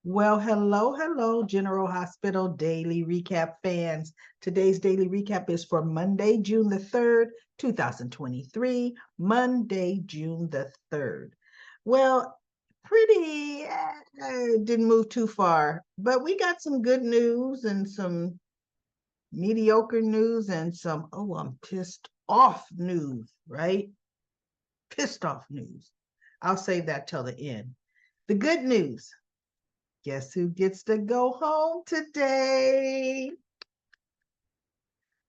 Well, hello, General Hospital Daily Recap fans. Today's daily recap is for Monday, June the 3rd, 2023. Monday, June the 3rd. Well, pretty, didn't move too far, but we got some good news and some mediocre news and some, oh, I'm pissed off news, right? Pissed off news. I'll save that till the end. The good news. Guess who gets to go home today?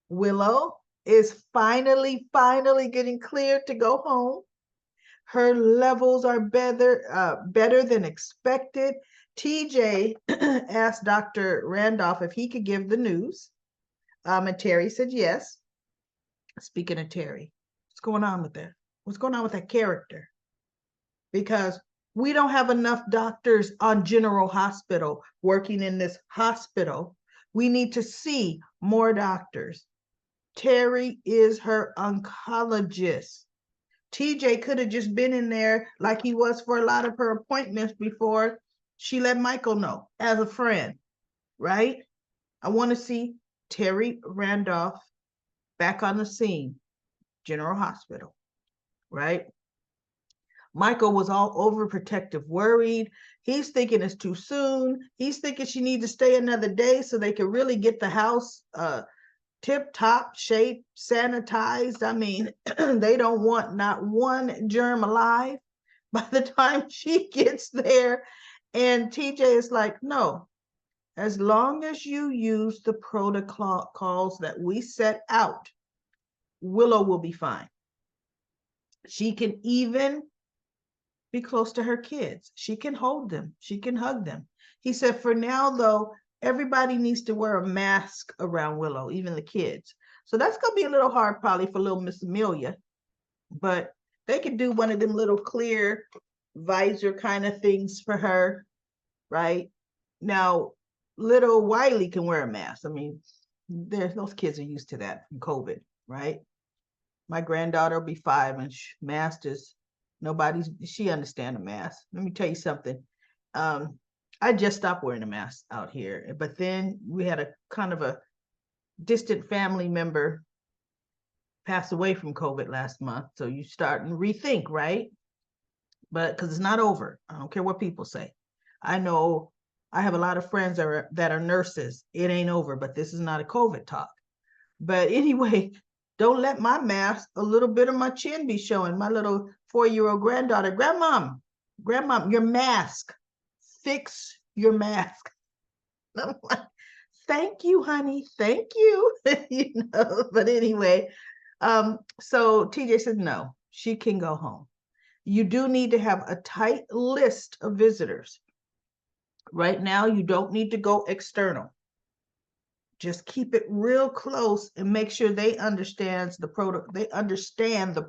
Willow is finally getting cleared to go home. Her levels are better than expected. TJ asked Dr. Randolph if he could give the news. And Terry said yes. Speaking of Terry, what's going on with that? What's going on with that character? Because we don't have enough doctors on General Hospital working in this hospital. We need to see more doctors. Terry is her oncologist. TJ could have just been in there like he was for a lot of her appointments before she let Michael know as a friend, right? I want to see Terry Randolph back on the scene, General Hospital, right? Michael was all overprotective, worried. He's thinking it's too soon. He's thinking she needs to stay another day so they can really get the house tip top shape, sanitized. I mean, they don't want not one germ alive by the time she gets there. And TJ is like, no, as long as you use the protocols that we set out, Willow will be fine. She can even be close to her kids. She can hold them. She can hug them. He said, for now, though, everybody needs to wear a mask around Willow, even the kids. So that's going to be a little hard probably for little Miss Amelia, but they could do one of them little clear visor kind of things for her, right? Now, little Wiley can wear a mask. I mean, those kids are used to that from COVID, right? My granddaughter will be 5 and mask is she understand a mask. Let me tell you something. I just stopped wearing a mask out here, but then we had a kind of a distant family member pass away from COVID last month. So you start and rethink, right? But because it's not over. I don't care what people say. I know I have a lot of friends that are nurses. It ain't over, but this is not a COVID talk. But anyway, don't let my mask, a little bit of my chin be showing. My little 4-year-old granddaughter, grandmom, your mask, fix your mask. I'm like, thank you, honey, thank you. But anyway, so TJ said no, she can go home. You do need to have a tight list of visitors. Right now, you don't need to go external. Just keep it real close and make sure they understand the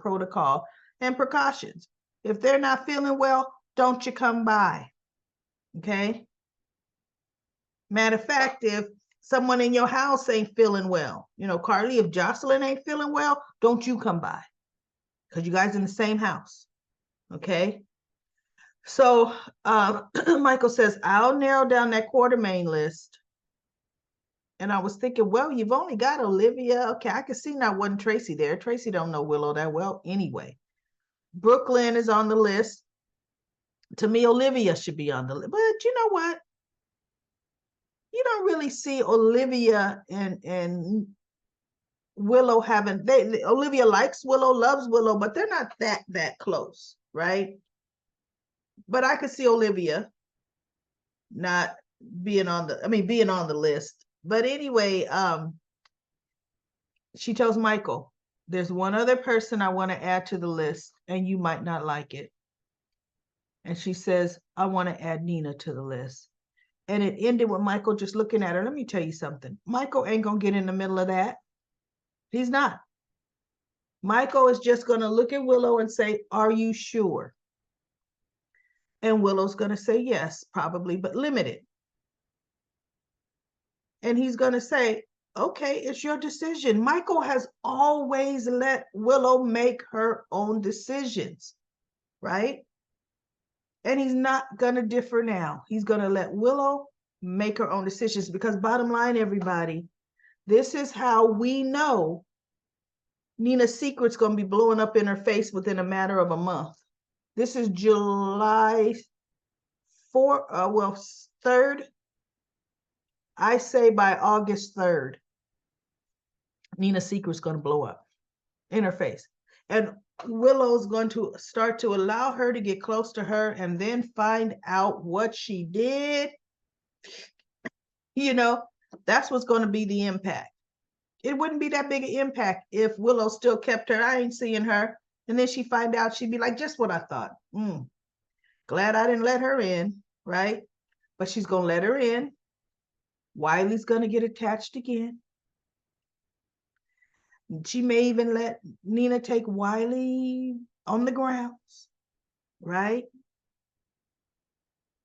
protocol and precautions. If they're not feeling well, don't you come by. Okay. Matter of fact, if someone in your house ain't feeling well, Carly, if Jocelyn ain't feeling well, don't you come by because you guys in the same house. Okay. So Michael says, I'll narrow down that Quartermain list. And I was thinking, well, you've only got Olivia. Okay, I can see now wasn't Tracy there. Tracy don't know Willow that well anyway. Brooklyn is on the list. To me, Olivia should be on the list. But you know what? You don't really see Olivia and Willow having Olivia likes Willow, loves Willow, but they're not that close, right? But I could see Olivia not being on the list. But anyway, she tells Michael, there's one other person I want to add to the list, and you might not like it. And she says, I want to add Nina to the list. And it ended with Michael just looking at her. Let me tell you something. Michael ain't going to get in the middle of that. He's not. Michael is just going to look at Willow and say, are you sure? And Willow's going to say yes, probably, but limited. And he's going to say, okay, it's your decision. Michael has always let Willow make her own decisions, right? And he's not going to differ now. He's going to let Willow make her own decisions, because bottom line, everybody, this is how we know Nina's secret's going to be blowing up in her face within a matter of a month. This is July 3rd. I say by August 3rd, Nina's secret's going to blow up in her face. And Willow's going to start to allow her to get close to her and then find out what she did. You know, that's what's going to be the impact. It wouldn't be that big an impact if Willow still kept her. I ain't seeing her. And then she find out, she'd be like, just what I thought. Glad I didn't let her in, right? But she's going to let her in. Wiley's going to get attached again. She may even let Nina take Wiley on the grounds, right?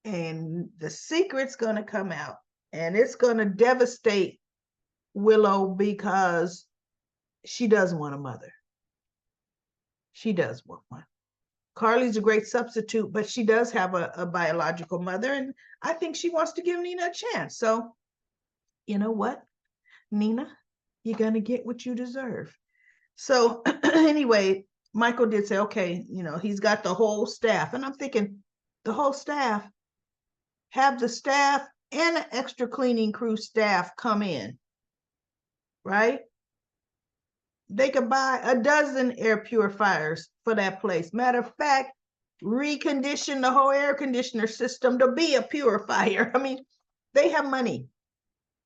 And the secret's going to come out, and it's going to devastate Willow, because she does want a mother. She does want one. Carly's a great substitute, but she does have a biological mother, and I think she wants to give Nina a chance. So, you know what, Nina, you're going to get what you deserve. So anyway, Michael did say, okay, he's got the whole staff. And I'm thinking, the whole staff, have the staff and an extra cleaning crew staff come in, right? They could buy a dozen air purifiers for that place. Matter of fact, recondition the whole air conditioner system to be a purifier. I mean, they have money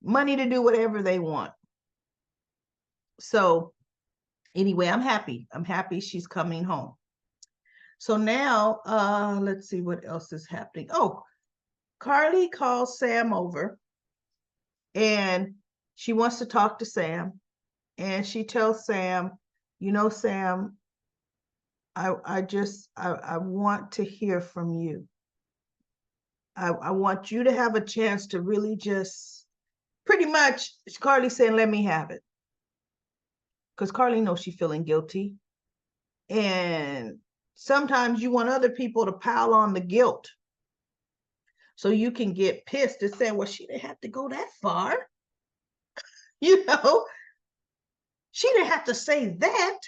to do whatever they want. So anyway, I'm happy. I'm happy she's coming home. So now, let's see what else is happening. Oh, Carly calls Sam over, and she wants to talk to Sam. And she tells Sam, Sam, I want to hear from you. I want you to have a chance to really just, pretty much, Carly's saying, let me have it. Because Carly knows she's feeling guilty. And sometimes you want other people to pile on the guilt, so you can get pissed and say, well, she didn't have to go that far. She didn't have to say that.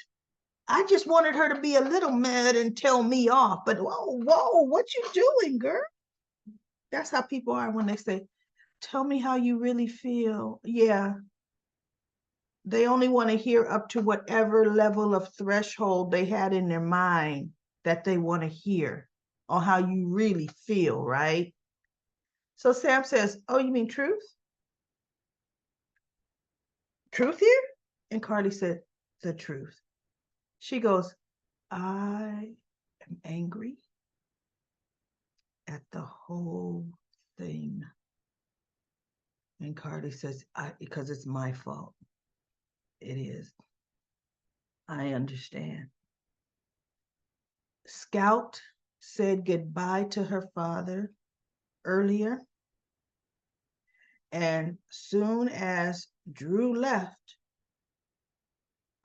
I just wanted her to be a little mad and tell me off. But whoa, what you doing, girl? That's how people are when they say, tell me how you really feel. Yeah. They only want to hear up to whatever level of threshold they had in their mind that they want to hear on how you really feel, right? So Sam says, oh, you mean truth? Truth here? And Carly said, the truth. She goes, I am angry at the whole thing. And Carly says, because it's my fault. It is. I understand. Scout said goodbye to her father earlier. And soon as Drew left,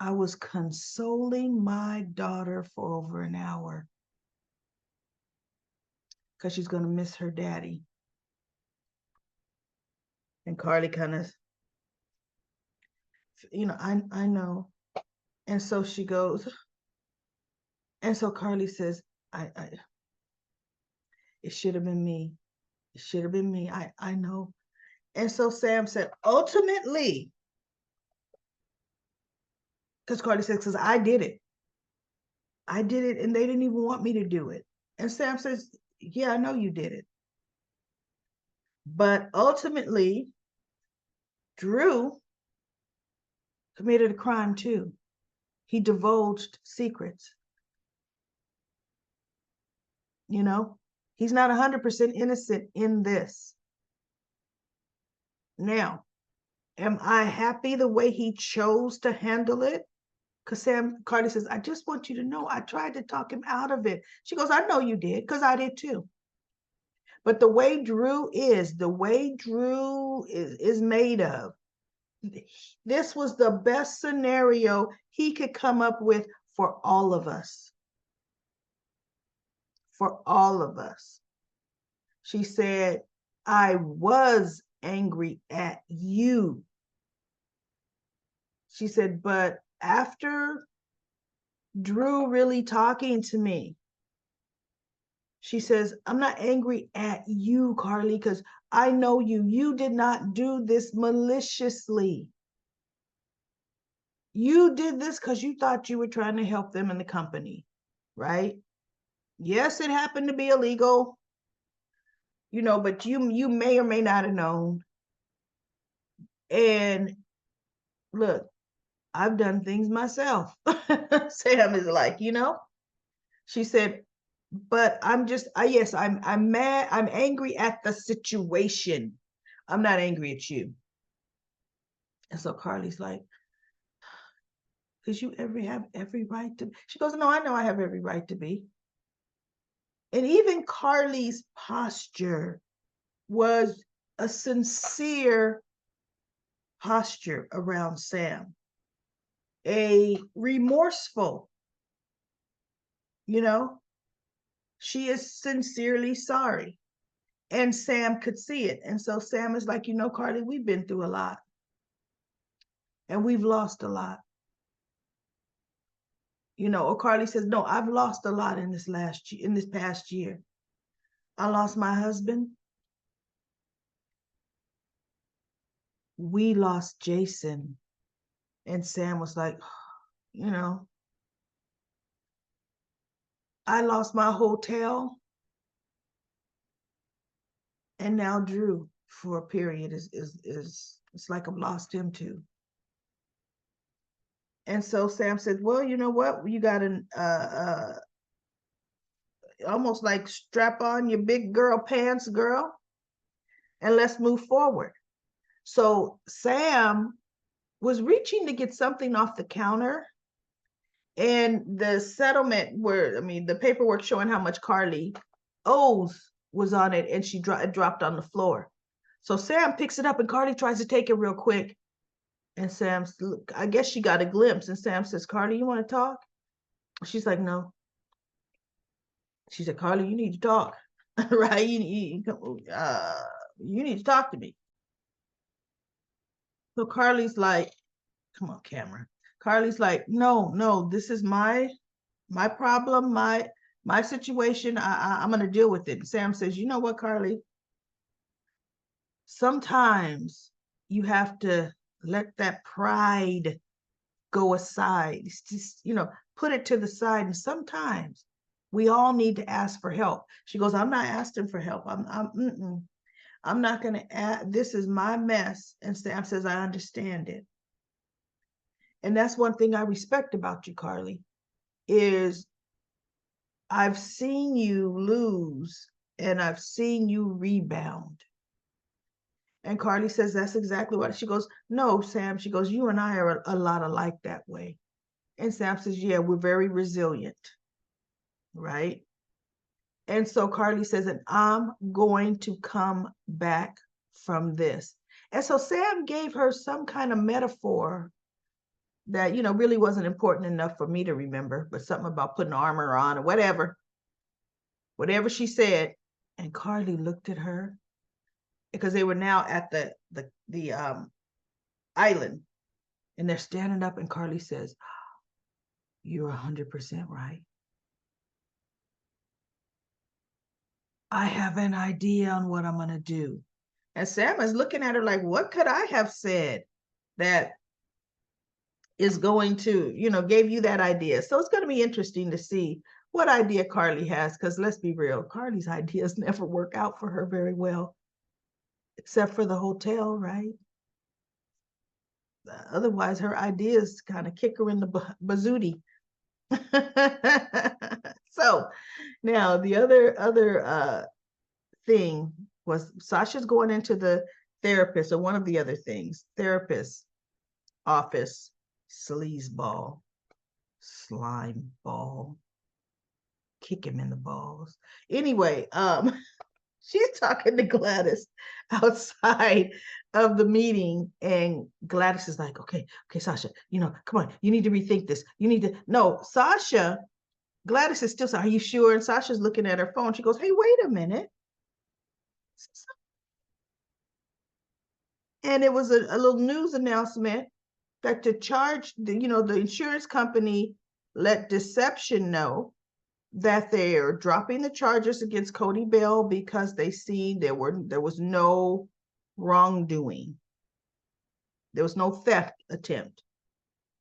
I was consoling my daughter for over an hour, because she's going to miss her daddy. And Carly kind of, I know. And so she goes, and so Carly says, it should have been me. It should have been me. I know. And so Sam said, ultimately, because Carly says, because I did it. I did it, and they didn't even want me to do it. And Sam says, yeah, I know you did it. But ultimately, Drew committed a crime too. He divulged secrets. He's not 100% innocent in this. Now, am I happy the way he chose to handle it? Because Carly says, I just want you to know, I tried to talk him out of it. She goes, I know you did, because I did too. But the way Drew is made of, this was the best scenario he could come up with for all of us. for all of us. She said, I was angry at you. She said, but after Drew really talking to me, she says, I'm not angry at you, Carly, because I know you. You did not do this maliciously. You did this because you thought you were trying to help them in the company, right? Yes, it happened to be illegal, but you may or may not have known. And look, I've done things myself. Sam is like, she said, but yes, I'm mad. I'm angry at the situation. I'm not angry at you. And so Carly's like, because you have every right to. She goes, no, I know I have every right to be. And even Carly's posture was a sincere posture around Sam, a remorseful, she is sincerely sorry. And Sam could see it. And so Sam is like, Carly, we've been through a lot and we've lost a lot. Or Carly says, no, I've lost a lot in this past year. I lost my husband. We lost Jason. And Sam was like, I lost my hotel. And now Drew for a period is it's like I've lost him too. And so Sam said, well, you know what? You got an almost like strap on your big girl pants, girl, and let's move forward. So Sam was reaching to get something off the counter, and the settlement the paperwork showing how much Carly owes was on it, and she dropped on the floor. So Sam picks it up and Carly tries to take it real quick. And Sam's, I guess she got a glimpse, and Sam says, Carly, you want to talk? She's like, no. She said, Carly, you need to talk, right? You need to talk to me. So Carly's like, come on, camera. Carly's like, no, this is my problem, my situation. I'm going to deal with it. And Sam says, you know what, Carly? Sometimes you have to let that pride go aside. It's just, put it to the side. And sometimes we all need to ask for help. She goes, I'm not asking for help. I'm not going to ask. This is my mess. And Sam says, I understand it. And that's one thing I respect about you, Carly, is I've seen you lose and I've seen you rebound. And Carly says, that's exactly what. She goes, no, Sam. She goes, you and I are a lot alike that way. And Sam says, yeah, we're very resilient, right? And so Carly says, and I'm going to come back from this. And so Sam gave her some kind of metaphor that, really wasn't important enough for me to remember, but something about putting armor on or whatever she said. And Carly looked at her because they were now at the island, and they're standing up, and Carly says, you're 100% right. I have an idea on what I'm going to do. And Sam is looking at her like, what could I have said that is going to, gave you that idea? So it's going to be interesting to see what idea Carly has, because let's be real, Carly's ideas never work out for her very well, except for the hotel, right? Otherwise, her ideas kind of kick her in the bazooty. So now the other thing was Sasha's going into the therapist, or one of the other things, therapist office, sleazeball, slime ball, kick him in the balls. Anyway, she's talking to Gladys outside of the meeting, and Gladys is like, okay, Sasha, come on, you need to rethink this. No, Sasha Gladys is still saying, are you sure? And Sasha's looking at her phone. She goes, hey, wait a minute. And it was a little news announcement that the charge, the insurance company let Deception know that they're dropping the charges against Cody Bell because they see there was no wrongdoing. There was no theft attempt.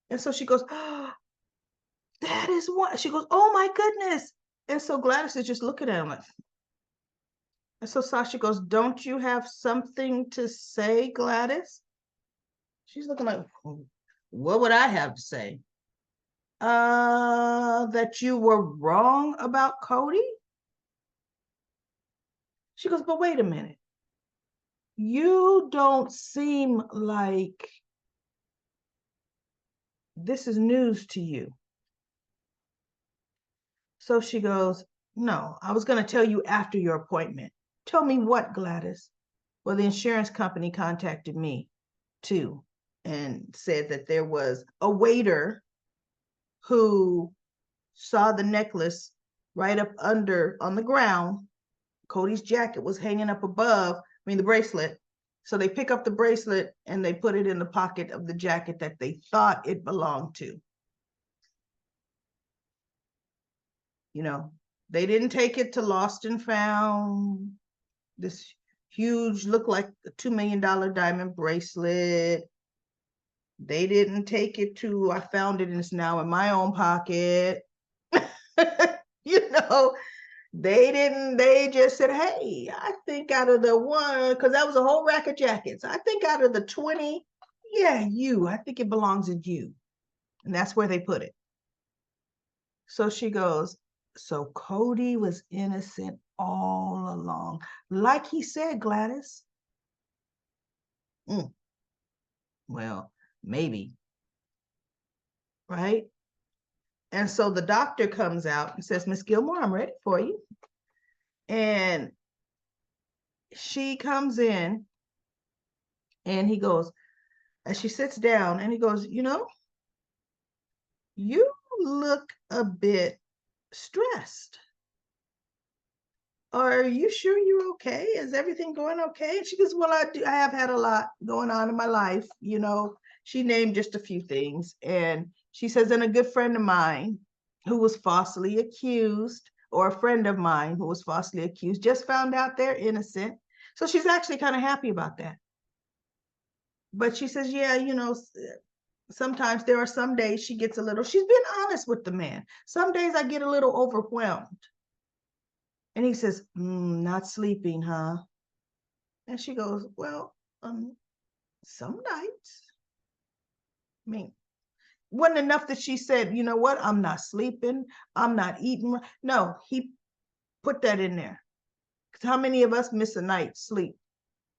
And so she goes, oh, that is what she goes, oh my goodness. And so Gladys is just looking at him like, and so Sasha goes, don't you have something to say, Gladys? She's looking like, what would I have to say? That you were wrong about Cody? She goes, but wait a minute. You don't seem like this is news to you. So she goes, no, I was going to tell you after your appointment. Tell me what, Gladys? Well, the insurance company contacted me too and said that there was a waiter who saw the necklace right up under on the ground. Cody's jacket was hanging up above, the bracelet. So they pick up the bracelet and they put it in the pocket of the jacket that they thought it belonged to. They didn't take it to Lost and Found, this huge, look like a $2 million diamond bracelet. They didn't take it to, I found it and it's now in my own pocket. They just said, hey, I think out of the one, because that was a whole rack of jackets. I think out of the 20, yeah, I think it belongs in you. And that's where they put it. So she goes, so Cody was innocent all along. Like he said, Gladys. Well, maybe. Right? And so the doctor comes out and says, Miss Gilmore, I'm ready for you. And she comes in and he goes, as she sits down, and he goes, you look a bit stressed. Are you sure you're okay? Is everything going okay? And she goes, well, I have had a lot going on in my life. She named just a few things. And she says, and a good friend of mine who was falsely accused, or a friend of mine who was falsely accused, just found out they're innocent. So she's actually kind of happy about that. But she says, yeah, sometimes there are some days she gets she's been honest with the man. Some days I get a little overwhelmed. And he says, not sleeping, huh? And she goes, well, some nights. Wasn't enough that she said, you know what? I'm not sleeping. I'm not eating. No, he put that in there. Because how many of us miss a night's sleep?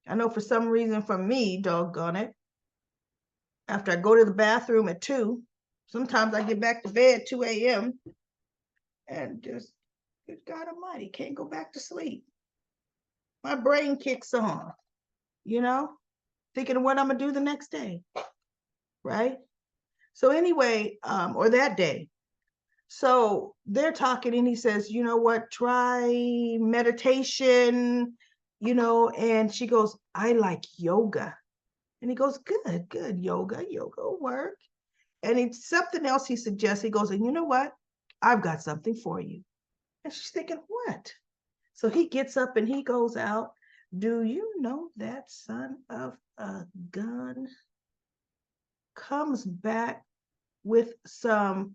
I know for some reason for me, doggone it, after I go to the bathroom at 2, sometimes I get back to bed 2 a.m. and just, good God Almighty, can't go back to sleep. My brain kicks on, thinking of what I'm going to do the next day, right? So anyway, or that day. So they're talking and he says, you know what, try meditation, and she goes, I like yoga. And he goes, good, yoga will work. And it's something else he suggests. He goes, and you know what? I've got something for you. And she's thinking, what? So he gets up and he goes out. Do you know that son of a gun comes back with some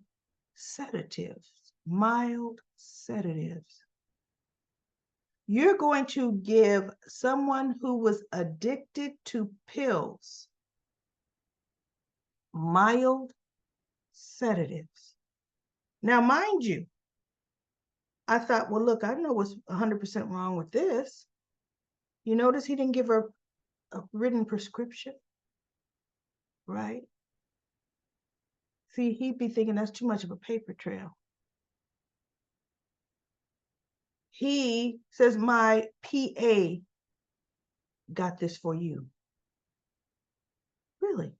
sedatives, mild sedatives? You're going to give someone who was addicted to pills mild sedatives. Now, mind you, I thought, well, look, I know what's 100% wrong with this. You notice he didn't give her a written prescription, right? See, he'd be thinking that's too much of a paper trail. He says, my PA got this for you. Really?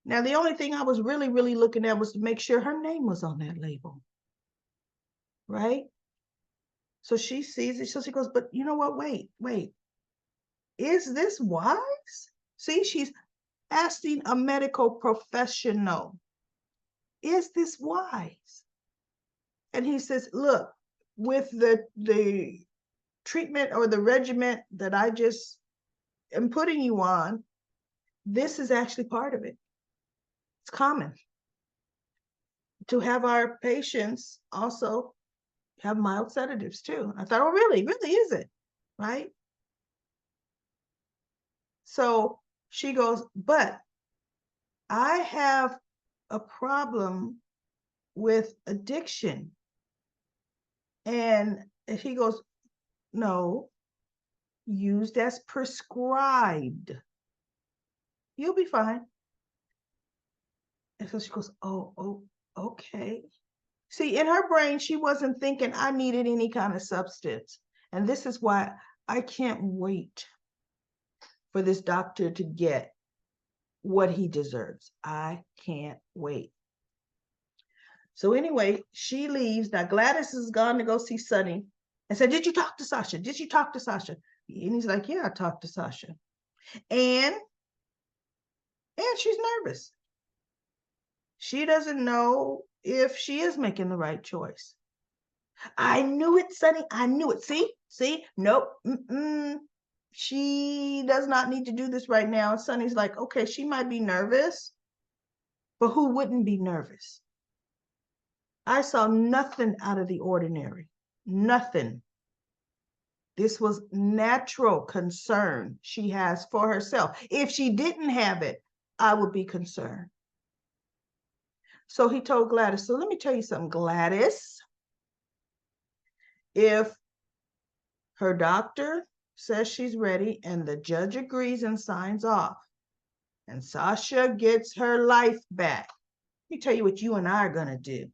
Now, the only thing I was really, really looking at was to make sure her name was on that label. right? So she sees it. So she goes, but you know what? Wait. Is this wise? See, she's asking a medical professional, is this wise? And he says, look, with the treatment or the regimen that I just am putting you on, this is actually part of it. It's common to have our patients also have mild sedatives too. I thought, oh, really is it? Right? So she goes, but I have a problem with addiction. And he goes, no, used as prescribed. You'll be fine. And so she goes, oh, okay. See, in her brain, she wasn't thinking I needed any kind of substance. And this is why I can't wait for this doctor to get what he deserves. I can't wait. So anyway, she leaves. Now Gladys is gone to go see Sonny and said, did you talk to Sasha? Did you talk to Sasha? And he's like, yeah, I talked to Sasha. And she's nervous. She doesn't know if she is making the right choice. I knew it, Sonny. I knew it. See? Nope. She does not need to do this right now. And Sonny's like, okay, she might be nervous, but who wouldn't be nervous? I saw nothing out of the ordinary. Nothing. This was natural concern she has for herself. If she didn't have it, I would be concerned. So he told Gladys, so let me tell you something, Gladys. If her doctor says she's ready and the judge agrees and signs off, and Sasha gets her life back, let me tell you what you and I are going to do.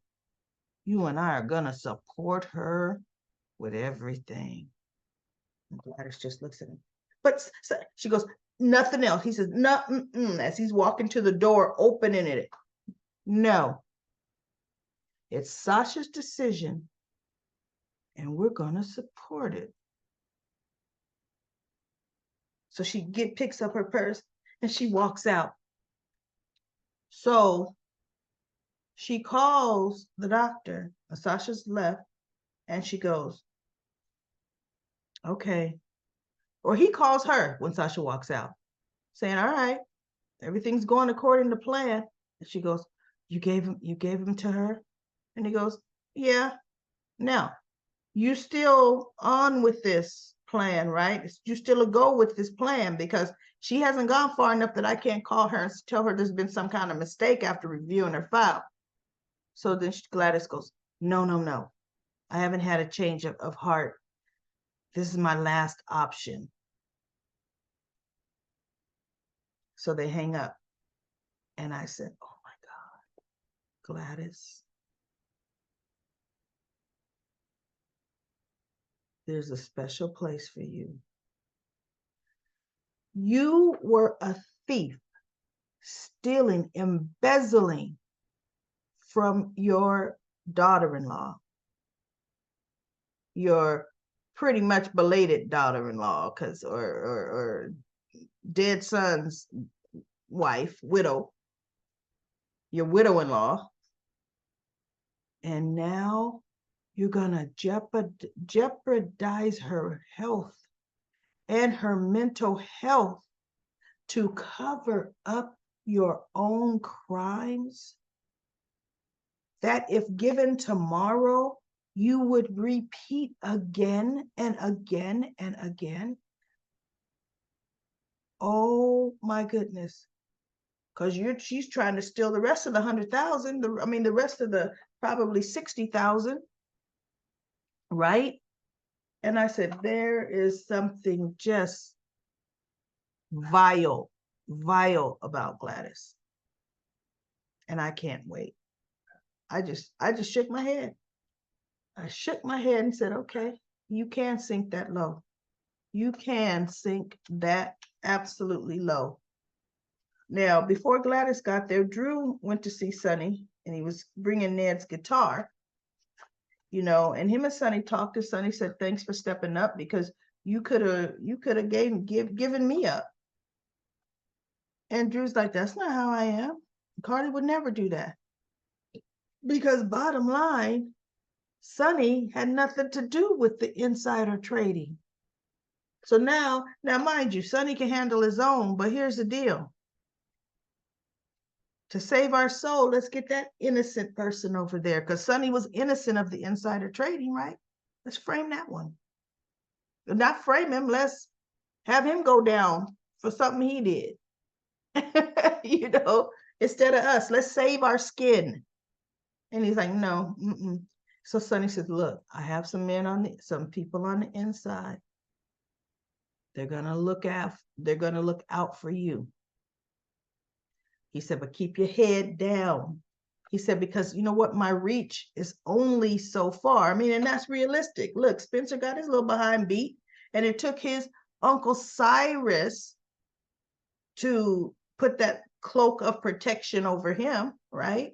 You and I are going to support her with everything. And Gladys just looks at him. But she goes, nothing else. He says, no, as he's walking to the door, opening it. No. It's Sasha's decision, and we're going to support it. So she picks up her purse, and she walks out. So she calls the doctor. Sasha's left, and she goes, okay. Or he calls her when Sasha walks out, saying, all right, everything's going according to plan. And she goes, you gave him to her? And he goes, yeah. Now, you still on with this plan, right? You still a go with this plan, because she hasn't gone far enough that I can't call her and tell her there's been some kind of mistake after reviewing her file. So then Gladys goes, no. I haven't had a change of heart. This is my last option. So they hang up. And I said, oh my God, Gladys, there's a special place for you. You were a thief, stealing, embezzling from your daughter-in-law, your pretty much belated daughter-in-law, or dead son's wife, widow, your widow-in-law, and now you're gonna jeopardize her health and her mental health to cover up your own crimes, that if given tomorrow, you would repeat again and again and again. Oh my goodness. Because she's trying to steal the rest of the 100,000, the rest of the probably 60,000, right? And I said, there is something just vile about Gladys. And I can't wait. I just shook my head. I shook my head and said, okay, you can sink that low. You can sink that absolutely low. Now, before Gladys got there, Drew went to see Sonny, and he was bringing Ned's guitar. and him and Sonny talked to Sonny, said, thanks for stepping up because you could have given me up. And Drew's like, that's not how I am. Carly would never do that. Because bottom line, Sonny had nothing to do with the insider trading. So now mind you, Sonny can handle his own, but here's the deal. To save our soul, let's get that innocent person over there, because Sonny was innocent of the insider trading, right? Let's frame that one. Not frame him, let's have him go down for something he did. Instead of us, let's save our skin. And he's like, no. So Sonny says, look, I have some people on the inside. They're gonna look out for you. He said, but keep your head down. He said, because you know what, my reach is only so far. I mean, and that's realistic. Look, Spencer got his little behind beat, and it took his Uncle Cyrus to put that cloak of protection over him, right?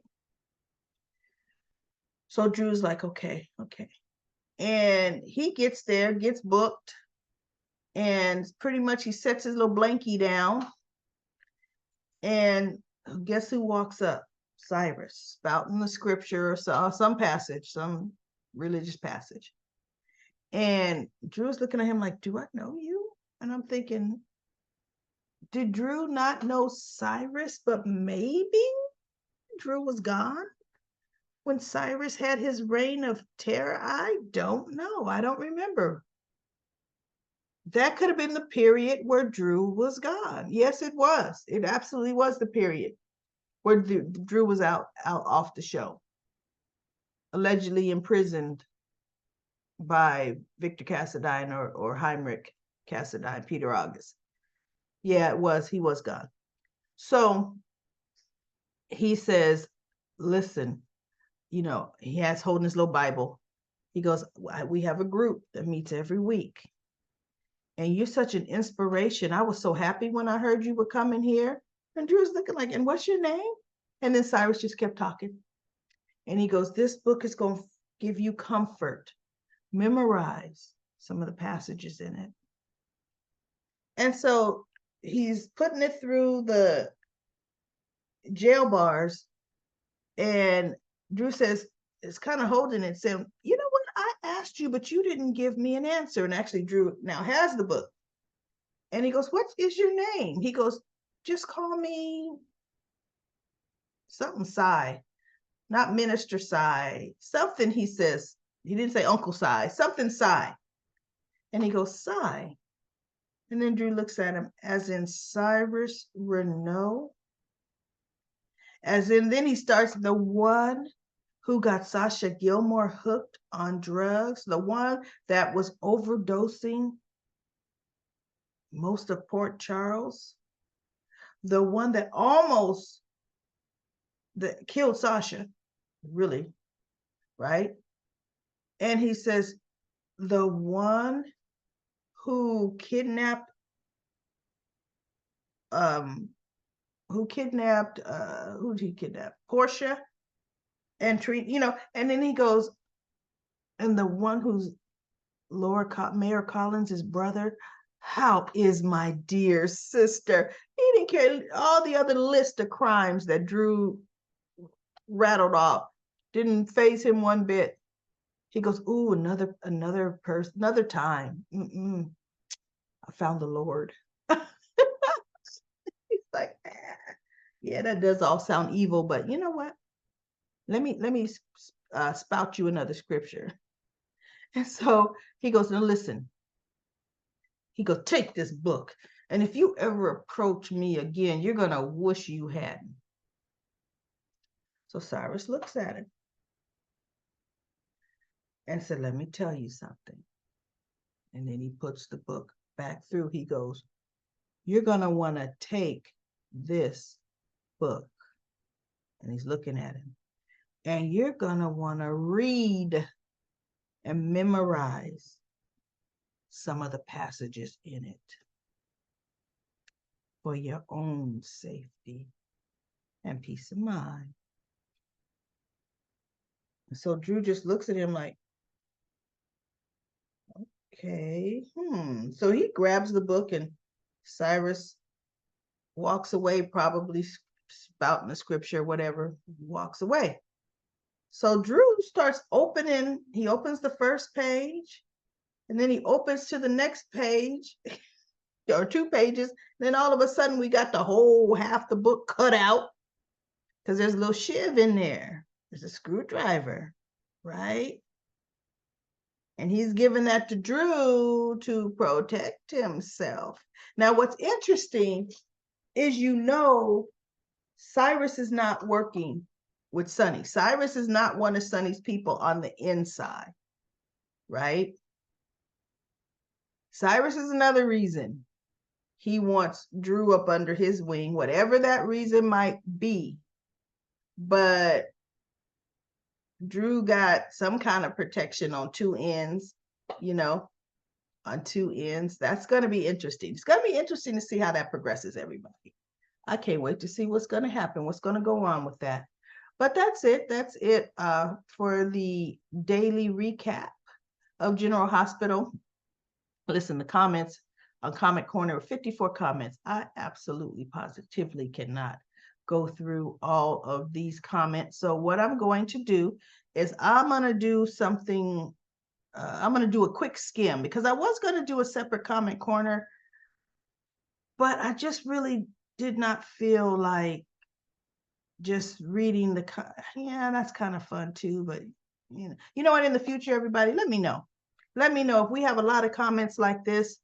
So Drew's like, okay. And he gets there, gets booked, and pretty much he sets his little blankie down. And guess who walks up? Cyrus, spouting the scripture or some passage, some religious passage. And Drew's looking at him like, do I know you? And I'm thinking, did Drew not know Cyrus? But maybe Drew was gone when Cyrus had his reign of terror. I don't know. I don't remember. That could have been the period where Drew was gone. Yes, it was. It absolutely was the period where Drew was out off the show, allegedly imprisoned by Victor Cassadine or Heinrich Cassadine, Peter August. Yeah, it was. He was gone. So he says, listen, he has holding his little Bible. He goes, we have a group that meets every week. And you're such an inspiration. I was so happy when I heard you were coming here. And Drew's looking like, and what's your name? And then Cyrus just kept talking. And he goes, this book is going to give you comfort. Memorize some of the passages in it. And so he's putting it through the jail bars. And Drew says, it's kind of holding it, saying, you know what? I asked you, but you didn't give me an answer. And actually, Drew now has the book. And he goes, what is your name? He goes, just call me something Cy, not Minister Cy, something he says. He didn't say Uncle Cy, something Cy. And he goes, Cy. And then Drew looks at him, as in Cyrus Renault. As in, then he starts, the one who got Sasha Gilmore hooked on drugs, the one that was overdosing most of Port Charles, the one that almost killed Sasha, really, right? And he says, the one who kidnapped who did he kidnap? Portia and treat, and then he goes, and the one who's Mayor Collins' brother, how is my dear sister? He didn't care. All the other list of crimes that Drew rattled off didn't faze him one bit. He goes, ooh, another person, another time. I found the Lord. He's like, yeah, that does all sound evil, but you know what? Let me spout you another scripture. And so he goes, now listen. He goes, take this book. And if you ever approach me again, you're going to wish you hadn't. So Cyrus looks at him and said, let me tell you something. And then he puts the book back through. He goes, you're going to want to take this book. And he's looking at him. And you're going to want to read and memorize some of the passages in it for your own safety and peace of mind. And so Drew just looks at him like, Okay. So he grabs the book and Cyrus walks away, probably spouting the scripture, whatever, walks away. So Drew starts opening, he opens the first page, and then he opens to the next page, or 2 pages. Then all of a sudden we got the whole half the book cut out because there's a little shiv in there. There's a screwdriver, right? And he's giving that to Drew to protect himself. Now, what's interesting is, Cyrus is not working with Sonny. Cyrus is not one of Sonny's people on the inside, right? Cyrus is another reason he wants Drew up under his wing, whatever that reason might be. But Drew got some kind of protection on 2 ends, on 2 ends. That's going to be interesting. It's going to be interesting to see how that progresses, everybody. I can't wait to see what's going to happen, what's going to go on with that. But that's it. That's it for the daily recap of General Hospital. Listen, the comments on Comment Corner, 54 comments. I absolutely positively cannot go through all of these comments. So what I'm going to do is I'm going to do something. I'm going to do a quick skim, because I was going to do a separate Comment Corner, but I just really did not feel like just reading yeah, that's kind of fun too. But you know what, in the future, everybody, let me know if we have a lot of comments like this.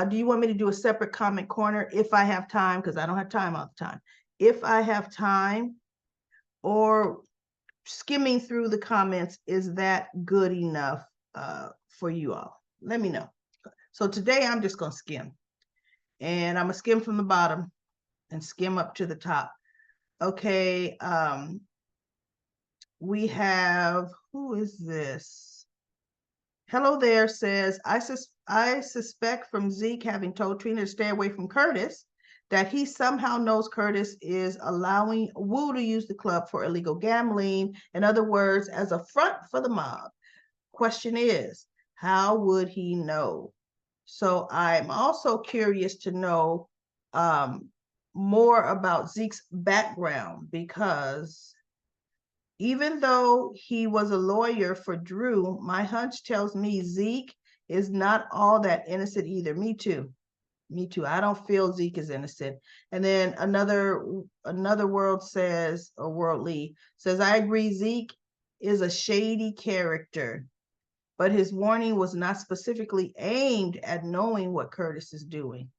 Do you want me to do a separate Comment Corner if I have time? Because I don't have time all the time. If I have time, or skimming through the comments, is that good enough for you all? Let me know. So today I'm just going to skim, and I'm going to skim from the bottom and skim up to the top. Okay. We have, who is this? Hello there says, I suspect from Zeke having told Trina to stay away from Curtis, that he somehow knows Curtis is allowing Wu to use the club for illegal gambling. In other words, as a front for the mob. Question is, how would he know? So I'm also curious to know more about Zeke's background, because even though he was a lawyer for Drew, my hunch tells me Zeke is not all that innocent either. Me too. I don't feel Zeke is innocent. And then another world says, or worldly says, I agree, Zeke is a shady character, but his warning was not specifically aimed at knowing what Curtis is doing.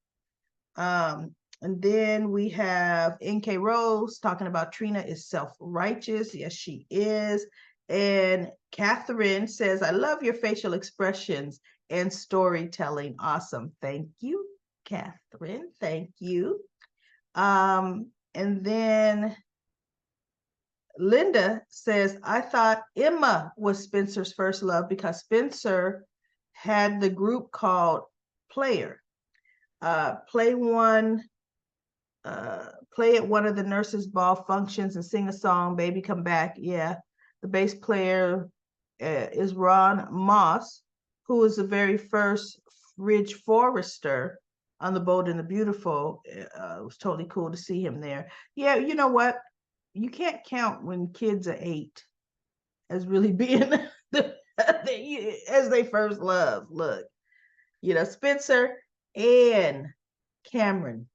And then we have NK Rose talking about Trina is self-righteous. Yes, she is. And Catherine says, I love your facial expressions and storytelling. Awesome. Thank you, Catherine. Thank you. And then Linda says, I thought Emma was Spencer's first love because Spencer had the group called Player. Play at one of the nurses' ball functions and sing a song, Baby Come Back. Yeah, the bass player is Ron Moss, who was the very first Ridge Forrester on The Bold and the Beautiful. It was totally cool to see him there. Yeah, you know what? You can't count when kids are 8 as really being as they first love. Look, Spencer and Cameron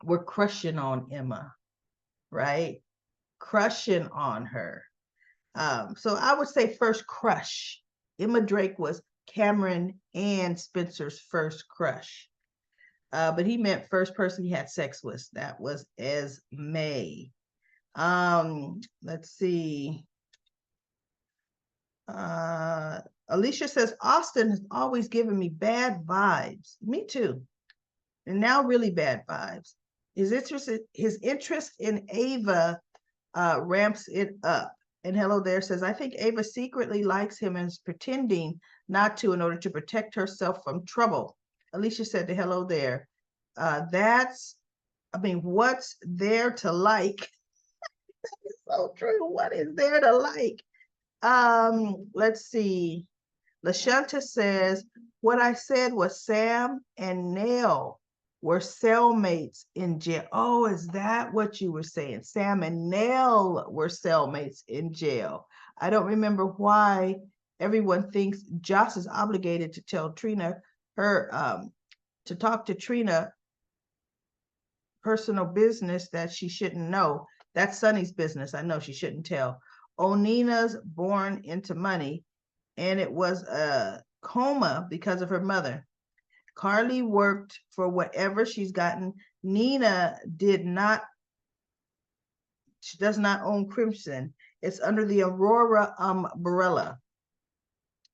were crushing on Emma, right? Crushing on her. So I would say first crush. Emma Drake was Cameron and Spencer's first crush. But he meant first person he had sex with. That was Esme. Let's see. Alicia says, Austin has always given me bad vibes. Me too. And now really bad vibes. His interest in Ava ramps it up. And Hello There says, I think Ava secretly likes him and is pretending not to in order to protect herself from trouble. Alicia said to Hello There, what's there to like? So true. What is there to like? Let's see. LaShanta says, What I said was Sam and Nell were cellmates in jail. Oh, is that what you were saying? Sam and Nell were cellmates in jail. I don't remember why everyone thinks Joss is obligated to tell Trina to talk to Trina personal business that she shouldn't know. That's Sonny's business. I know she shouldn't tell. Onina's born into money, and it was a coma because of her mother. Carly worked for whatever she's gotten. Nina she does not own Crimson. It's under the Aurora umbrella.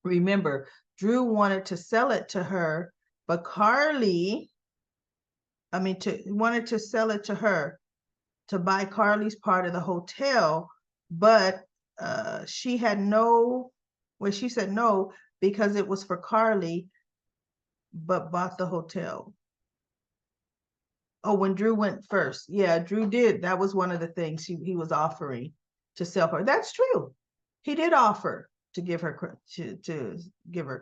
Remember, Drew wanted to sell it to her, but wanted to sell it to her to buy Carly's part of the hotel, but she said no because it was for Carly, but bought the hotel. Oh, when Drew went first. Yeah, Drew did. That was one of the things he was offering to sell her. That's true. He did offer to give her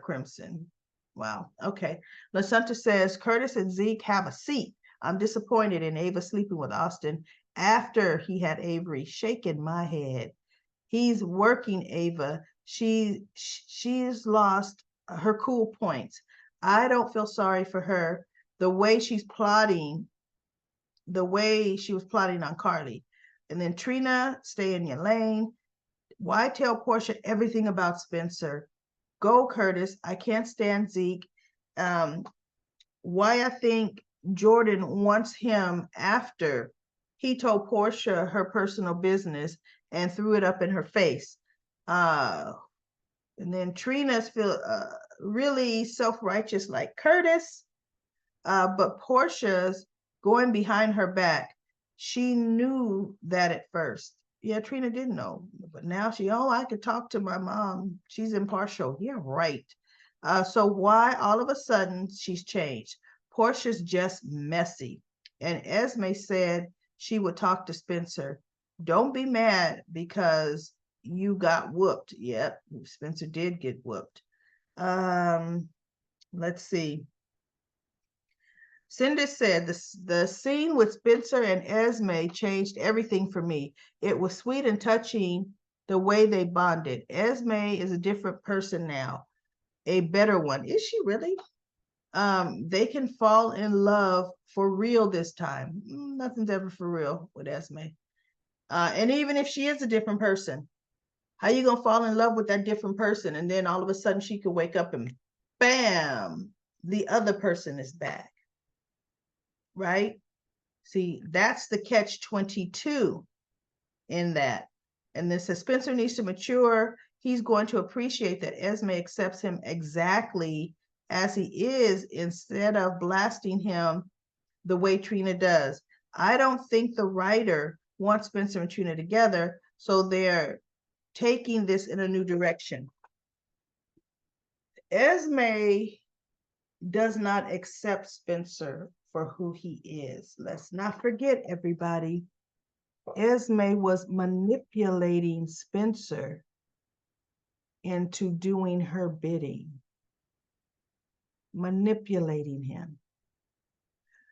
Crimson. Wow. Okay. LaSanta says Curtis and Zeke have a seat. I'm disappointed in Ava sleeping with Austin after he had Avery. Shaking my head. He's working Ava. She's lost her cool points. I don't feel sorry for her. The way she was plotting on Carly. And then Trina, stay in your lane. Why tell Portia everything about Spencer? Go, Curtis. I can't stand Zeke. Why I think Jordan wants him after he told Portia her personal business and threw it up in her face. And then Trina's feel really self-righteous like Curtis, but Portia's going behind her back. She knew that at first. Yeah, Trina didn't know, but now I could talk to my mom. She's impartial. Yeah, right. So why all of a sudden she's changed? Portia's just messy. And Esme said she would talk to Spencer. Don't be mad because you got whooped. Yep, Spencer did get whooped. Let's see. Cindy said the scene with Spencer and Esme changed everything for me. It was sweet and touching the way they bonded. Esme is a different person now, a better one. Is she really? They can fall in love for real this time. Nothing's ever for real with Esme. And even if she is a different person, how you gonna fall in love with that different person and then all of a sudden she could wake up and bam, the other person is back. Right? See, that's the catch-22 in that. And this says Spencer needs to mature. He's going to appreciate that Esme accepts him exactly as he is instead of blasting him the way Trina does. I don't think the writer wants Spencer and Trina together, so they're taking this in a new direction. Esme does not accept Spencer for who he is. Let's not forget, everybody, Esme was manipulating Spencer into doing her bidding, manipulating him.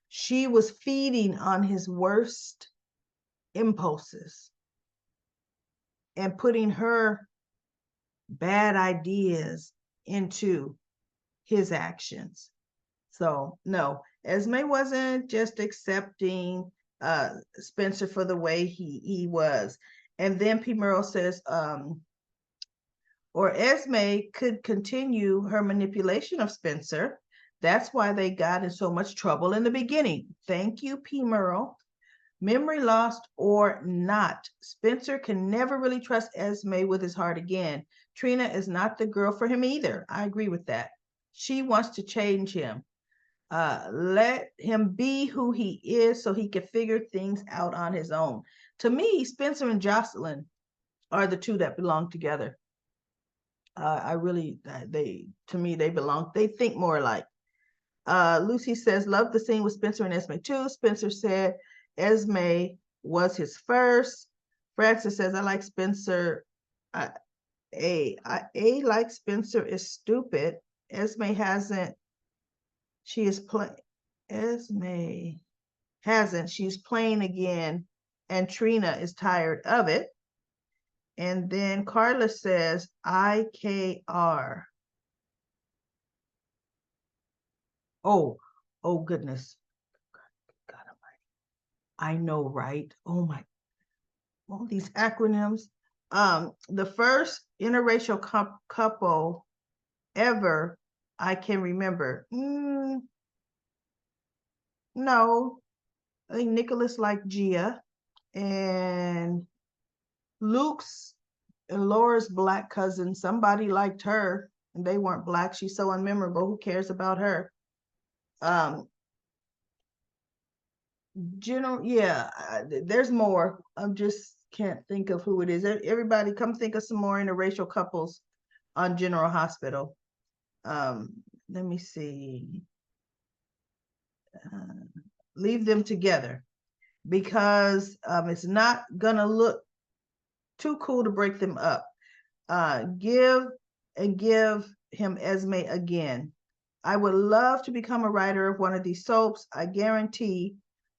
She was feeding on his worst impulses and putting her bad ideas into his actions. So no, Esme wasn't just accepting Spencer for the way he was. And then P. Merle says, or Esme could continue her manipulation of Spencer. That's why they got in so much trouble in the beginning. Thank you, P. Merle. Memory lost or not, Spencer can never really trust Esme with his heart again. Trina is not the girl for him either. I agree with that. She wants to change him. Let him be who he is so he can figure things out on his own. To me, Spencer and Jocelyn are the two that belong together. They belong, they think more alike. Lucy says, love the scene with Spencer and Esme too. Spencer said Esme was his first. Francis says, I like Spencer. A like Spencer is stupid. Esme hasn't, she is playing, Esme hasn't, she's playing again, and Trina is tired of it. And then Carla says, IKR. Oh, oh goodness. God Almighty. I know, right? Oh my, all these acronyms. The first interracial couple ever I can remember. No, I think Nicholas liked Gia, and Luke's and Laura's black cousin, somebody liked her, and they weren't black. She's so unmemorable. Who cares about her? General, yeah, there's more. I just can't think of who it is. Everybody, come think of some more interracial couples on General Hospital. Let me see. Leave them together, because it's not gonna look too cool to break them up. Give him Esme again. I would love to become a writer of one of these soaps. I guarantee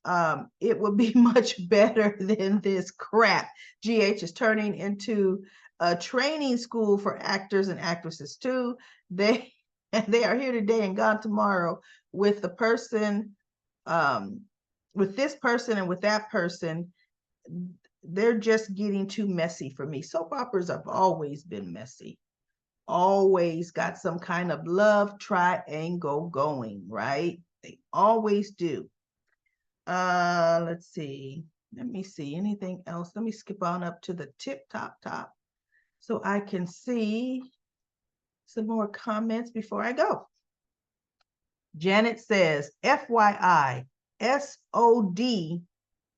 it would be much better than this crap. GH is turning into a training school for actors and actresses too. They are here today and gone tomorrow with the person, with this person and with that person. They're just getting too messy for me. Soap operas have always been messy. Always got some kind of love triangle going, right? They always do. Let's see. Let me see anything else. Let me skip on up to the top so I can see some more comments before I go. Janet says, FYI, SOD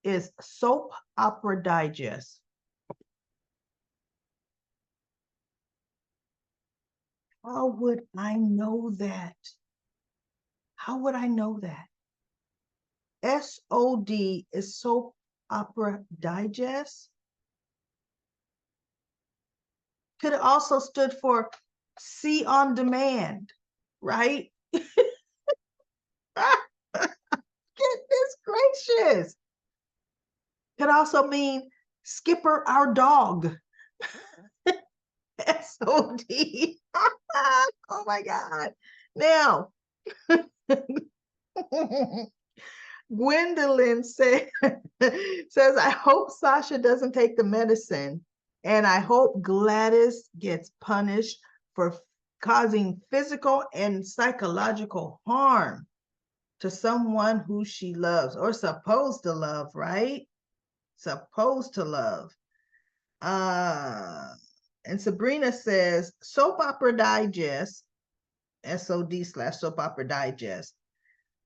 is Soap Opera Digest. How would I know that? How would I know that? SOD is Soap Opera Digest. Could have also stood for See on Demand, right? Goodness gracious. Could also mean Skipper our dog. SOD. Oh my God. Now, Gwendolyn says, I hope Sasha doesn't take the medicine, and I hope Gladys gets punished for causing physical and psychological harm to someone who she loves or supposed to love, right? Supposed to love. And Sabrina says, Soap Opera Digest, SOD/Soap Opera Digest.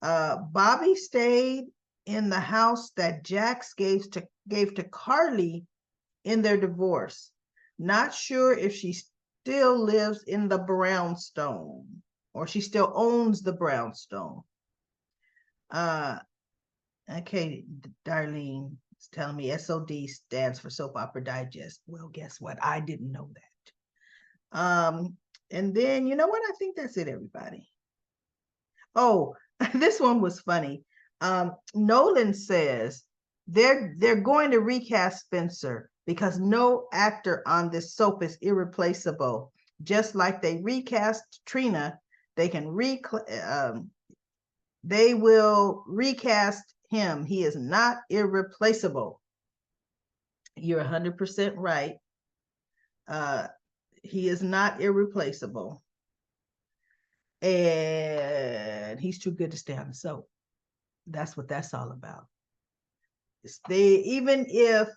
Bobby stayed in the house that Jax gave to Carly in their divorce. Not sure if she still lives in the brownstone or she still owns the brownstone. Okay, Darlene is telling me SOD stands for Soap Opera Digest. Well, guess what? I didn't know that. And then, you know what? I think that's it, everybody. Oh, this one was funny. Nolan says they're going to recast Spencer because no actor on this soap is irreplaceable. Just like they recast Trina, they will recast him. He is not irreplaceable. You're 100% right. He is not irreplaceable. And he's too good to stay on the soap. That's what that's all about. Even if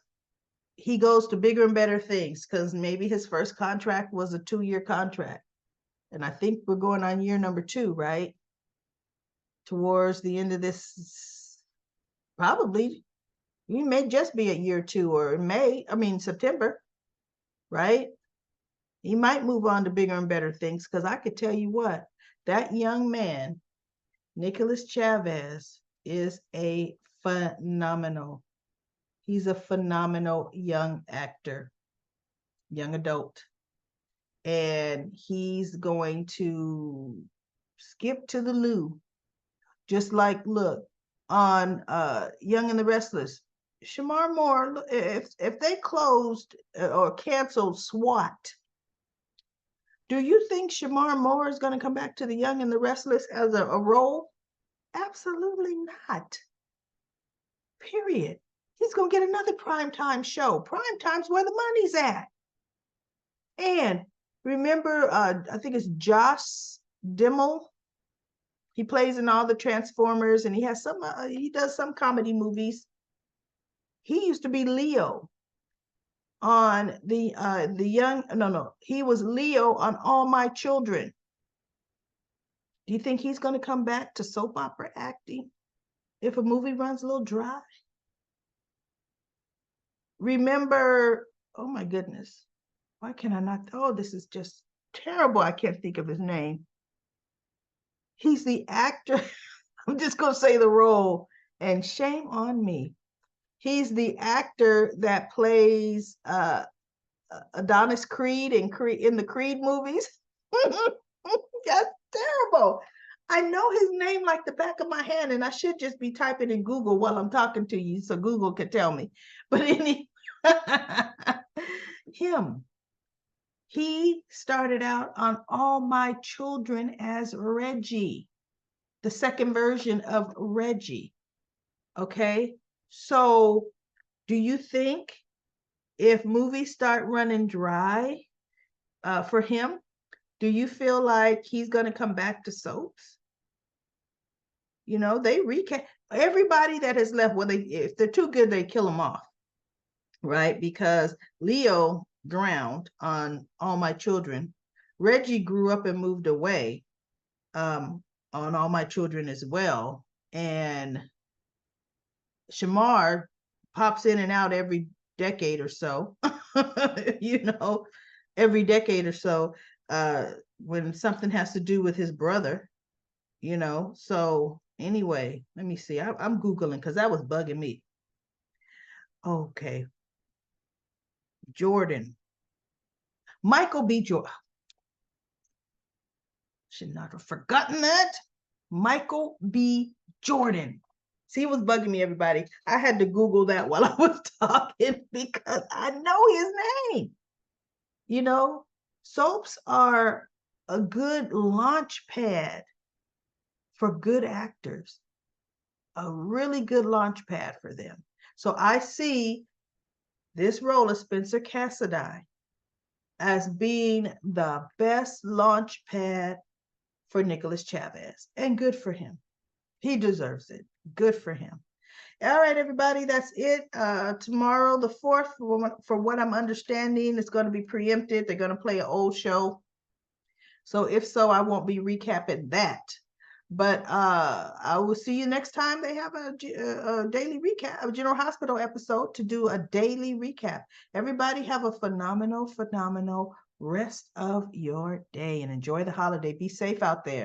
he goes to bigger and better things, because maybe his first contract was a 2-year contract. And I think we're going on year number 2, right? Towards the end of this, probably, we may just be at year 2 or September, right? He might move on to bigger and better things, because I could tell you what, that young man, Nicholas Chavez, is a phenomenal. He's a phenomenal young actor, young adult. and he's going to skip to the loo. Just like, look, on Young and the Restless, Shamar Moore, if they closed or canceled SWAT, do you think Shamar Moore is going to come back to the Young and the Restless as a role? Absolutely not. Period. He's going to get another primetime show. Primetime's where the money's at. And remember, I think it's Josh Dimmel. He plays in all the Transformers, and he has some. He does some comedy movies. He used to be Leo on the young. No, he was Leo on All My Children. Do you think he's going to come back to soap opera acting if a movie runs a little dry? Remember? Oh my goodness, why can I not? Oh, this is just terrible. I can't think of his name. He's the actor. I'm just going to say the role, and shame on me. He's the actor that plays Adonis Creed in the Creed movies. That's terrible. I know his name like the back of my hand, and I should just be typing in Google while I'm talking to you so Google can tell me. But him. He started out on All My Children as Reggie, the second version of Reggie. Okay, so do you think if movies start running dry for him, do you feel like he's going to come back to soaps? You know, they recast everybody that has left. Well, if they're too good, they kill them off, right? Because Leo drowned on All My Children. Reggie grew up and moved away on All My Children as well. And Shamar pops in and out every decade or so, you know, every decade or so, when something has to do with his brother, you know. So anyway, let me see. I'm Googling because that was bugging me. Okay. Jordan. Michael B. Jordan. Should not have forgotten that. Michael B. Jordan. See, it was bugging me, everybody. I had to Google that while I was talking because I know his name. You know, soaps are a good launch pad for good actors, a really good launch pad for them. So I see this role of Spencer Cassidy as being the best launch pad for Nicholas Chavez, and good for him. He deserves it. Good for him. All right, everybody, that's it. Tomorrow, the 4th, for what I'm understanding, it's going to be preempted. They're going to play an old show. So if so, I won't be recapping that. But I will see you next time they have a daily recap, a General Hospital episode to do a daily recap. Everybody have a phenomenal rest of your day and enjoy the holiday. Be safe out there.